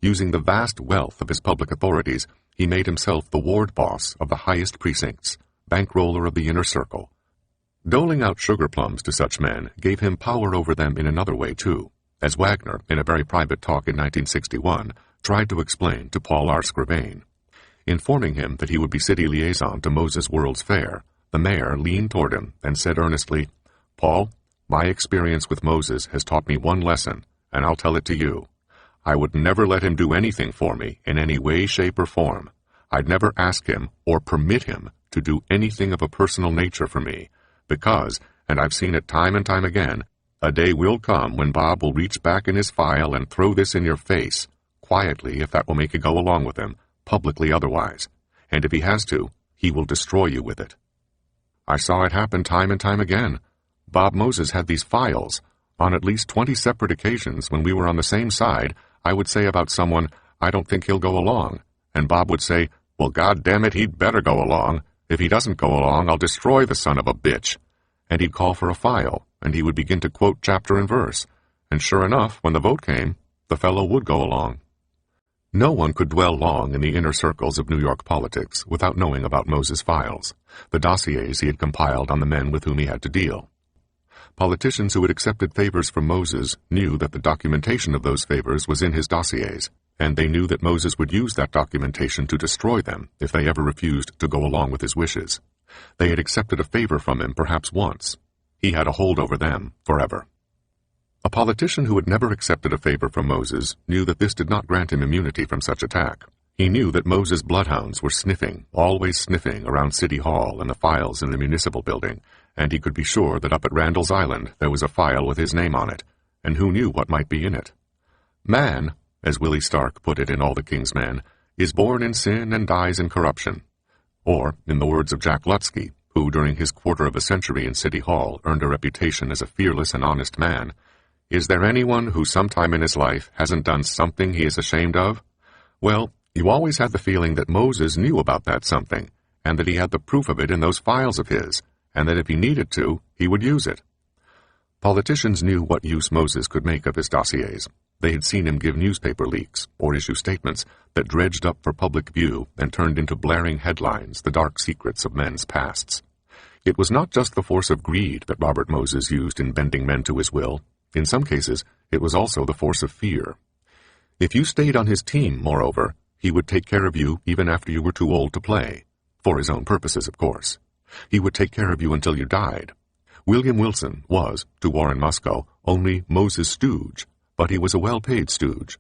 Using the vast wealth of his public authorities, he made himself the ward boss of the highest precincts, bankroller of the inner circle. Doling out sugar plums to such men gave him power over them in another way, too, as Wagner, in a very private talk in 1961, tried to explain to Paul R. Scribane. Informing him that he would be city liaison to Moses World's Fair, the mayor leaned toward him and said earnestly, "Paul, my experience with Moses has taught me one lesson, and I'll tell it to you. I would never let him do anything for me in any way, shape, or form. I'd never ask him or permit him to do anything of a personal nature for me, because, and I've seen it time and time again, a day will come when Bob will reach back in his file and throw this in your face, quietly if that will make you go along with him, publicly otherwise, and if he has to, he will destroy you with it." I saw it happen time and time again. Bob Moses had these files. On at least 20 separate occasions when we were on the same side, I would say about someone, "I don't think he'll go along," and Bob would say, "Well, God damn it, he'd better go along. If he doesn't go along, I'll destroy the son of a bitch." And he'd call for a file, and he would begin to quote chapter and verse, and sure enough, when the vote came, the fellow would go along. No one could dwell long in the inner circles of New York politics without knowing about Moses' files, the dossiers he had compiled on the men with whom he had to deal. Politicians who had accepted favors from Moses knew that the documentation of those favors was in his dossiers, and they knew that Moses would use that documentation to destroy them if they ever refused to go along with his wishes. They had accepted a favor from him perhaps once. He had a hold over them forever. A politician who had never accepted a favor from Moses knew that this did not grant him immunity from such attack. He knew that Moses' bloodhounds were sniffing, always sniffing, around City Hall and the files in the municipal building, and he could be sure that up at Randall's Island there was a file with his name on it, and who knew what might be in it. Man, as Willie Stark put it in All the King's Men, is born in sin and dies in corruption. Or, in the words of Jack Lutsky, who during his quarter of a century in City Hall earned a reputation as a fearless and honest man, is there anyone who sometime in his life hasn't done something he is ashamed of? Well, you always had the feeling that Moses knew about that something, and that he had the proof of it in those files of his, and that if he needed to, he would use it. Politicians knew what use Moses could make of his dossiers. They had seen him give newspaper leaks, or issue statements that dredged up for public view and turned into blaring headlines the dark secrets of men's pasts. It was not just the force of greed that Robert Moses used in bending men to his will. In some cases, it was also the force of fear. If you stayed on his team, moreover, he would take care of you even after you were too old to play. For his own purposes, of course. He would take care of you until you died. William Wilson was, to Warren Musco, only Moses' stooge, but he was a well-paid stooge.